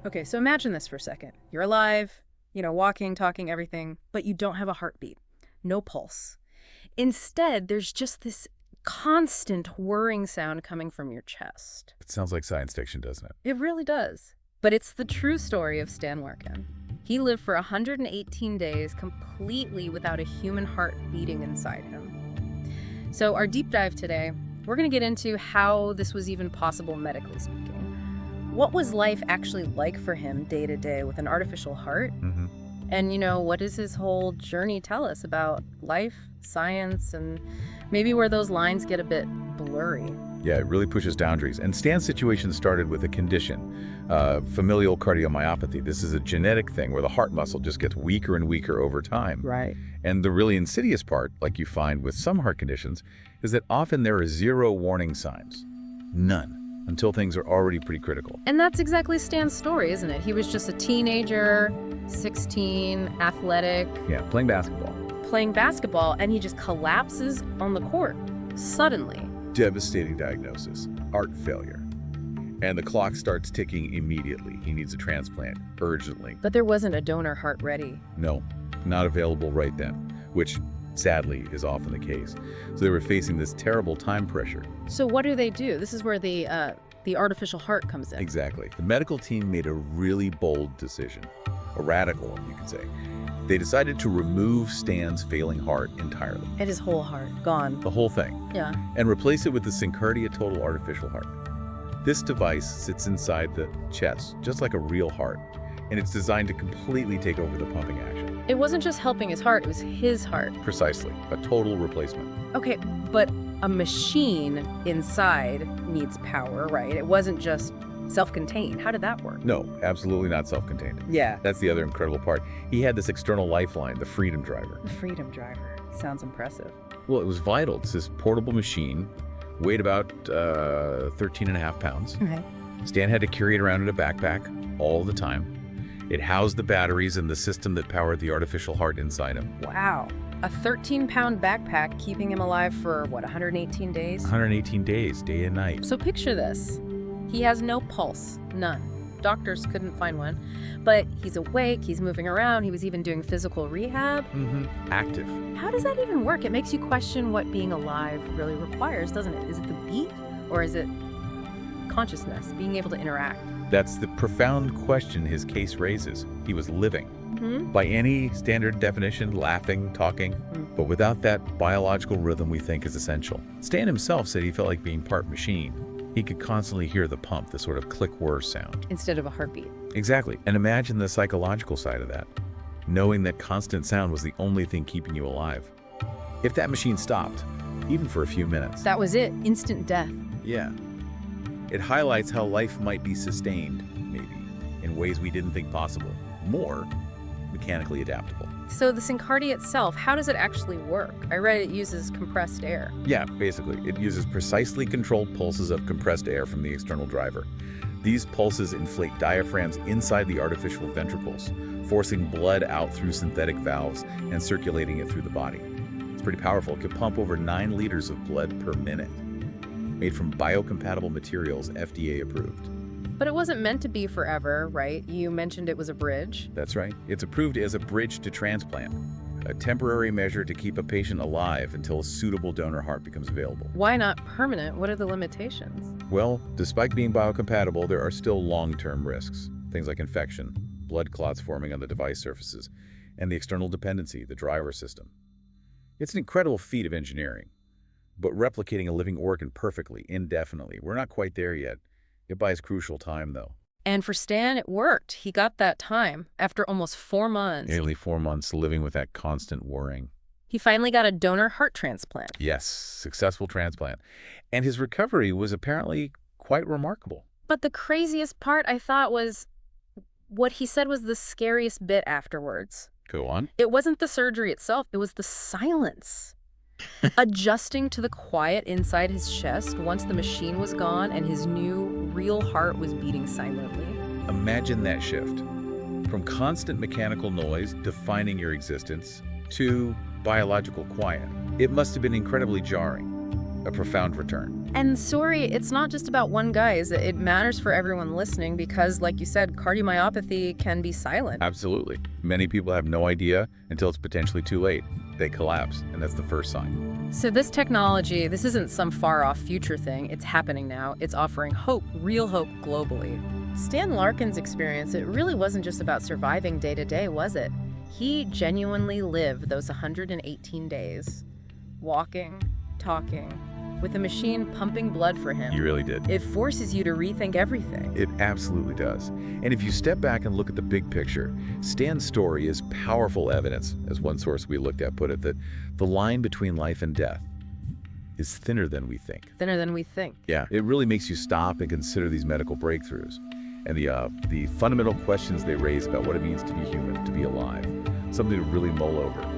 Okay, so imagine this for a second. You're alive, walking, talking, everything, but you don't have a heartbeat, no pulse. Instead, there's just this constant whirring sound coming from your chest. It sounds like science fiction, doesn't it? It really does. But it's the true story of Stan Larkin. He lived for 118 days completely without a human heart beating inside him. So our deep dive today, we're going to get into how this was even possible medically speaking. What was life actually like for him day to day with an artificial heart? And, what does his whole journey tell us about life, science, and maybe where those lines get a bit blurry? Yeah, it really pushes boundaries. And Stan's situation started with a condition, familial cardiomyopathy. This is a genetic thing where the heart muscle just gets weaker and weaker over time. Right. And the really insidious part, like you find with some heart conditions, is that often there are zero warning signs. None. Until things are already pretty critical. And that's exactly Stan's story, isn't it? He was just a teenager, 16, athletic. Yeah, playing basketball, and he just collapses on the court, suddenly. Devastating diagnosis, heart failure. And the clock starts ticking immediately. He needs a transplant, urgently. But there wasn't a donor heart ready. No, not available right then, which sadly is often the case. So they were facing this terrible time pressure. So what do? This is where the artificial heart comes in. Exactly. The medical team made a really bold decision, a radical one, you could say. They decided to remove Stan's failing heart entirely. And his whole heart, gone. The whole thing. Yeah. And replace it with the SynCardia total artificial heart. This device sits inside the chest, just like a real heart, and it's designed to completely take over the pumping action. It wasn't just helping his heart, it was his heart. Precisely. A total replacement. Okay, but a machine inside needs power, right? It wasn't just self-contained. How did that work? No, absolutely not self-contained. Yeah. That's the other incredible part. He had this external lifeline, the Freedom Driver. The Freedom Driver. Sounds impressive. Well, it was vital. It's this portable machine, weighed about 13 and a half pounds. Okay. Stan had to carry it around in a backpack all the time. It housed the batteries and the system that powered the artificial heart inside him. Wow. A 13-pound backpack keeping him alive for, 118 days? 118 days, day and night. So picture this. He has no pulse, none. Doctors couldn't find one. But he's awake, he's moving around, he was even doing physical rehab. Active. How does that even work? It makes you question what being alive really requires, doesn't it? Is it the beat, or is it consciousness, being able to interact? That's the profound question his case raises. He was living. By any standard definition, laughing, talking, but without that biological rhythm we think is essential. Stan himself said he felt like being part machine. He could constantly hear the pump, the sort of click-whir sound. Instead of a heartbeat. Exactly. And imagine the psychological side of that. Knowing that constant sound was the only thing keeping you alive. If that machine stopped, even for a few minutes. That was it. Instant death. Yeah. It highlights how life might be sustained, maybe, in ways we didn't think possible. More mechanically adaptable. So the SynCardia itself, how does it actually work? I read it uses compressed air. Yeah, basically. It uses precisely controlled pulses of compressed air from the external driver. These pulses inflate diaphragms inside the artificial ventricles, forcing blood out through synthetic valves and circulating it through the body. It's pretty powerful. It could pump over 9 liters of blood per minute. Made from biocompatible materials, FDA approved. But it wasn't meant to be forever, right? You mentioned it was a bridge. That's right. It's approved as a bridge to transplant, a temporary measure to keep a patient alive until a suitable donor heart becomes available. Why not permanent? What are the limitations? Well, despite being biocompatible, there are still long-term risks. Things like infection, blood clots forming on the device surfaces, and the external dependency, the driver system. It's an incredible feat of engineering. But replicating a living organ perfectly, indefinitely, we're not quite there yet. It buys crucial time, though. And for Stan, it worked. He got that time after almost 4 months. Nearly 4 months living with that constant worrying. He finally got a donor heart transplant. Yes, successful transplant. And his recovery was apparently quite remarkable. But the craziest part, I thought, was what he said was the scariest bit afterwards. Go on. It wasn't the surgery itself. It was the silence. Adjusting to the quiet inside his chest once the machine was gone and his new, real heart was beating silently. Imagine that shift. From constant mechanical noise defining your existence to biological quiet. It must have been incredibly jarring. a profound return. And sorry, it's not just about one guy. It matters for everyone listening because, like you said, cardiomyopathy can be silent. Absolutely. Many people have no idea until it's potentially too late. They collapse, and that's the first sign. So this technology, this isn't some far-off future thing. It's happening now. It's offering hope, real hope globally. Stan Larkin's experience, it really wasn't just about surviving day to day, was it? He genuinely lived those 118 days, walking, talking, with a machine pumping blood for him. He really did. It forces you to rethink everything. It absolutely does. And if you step back and look at the big picture, Stan's story is powerful evidence, as one source we looked at put it, that the line between life and death is thinner than we think. Thinner than we think. Yeah, it really makes you stop and consider these medical breakthroughs and the fundamental questions they raise about what it means to be human, to be alive. Something to really mull over.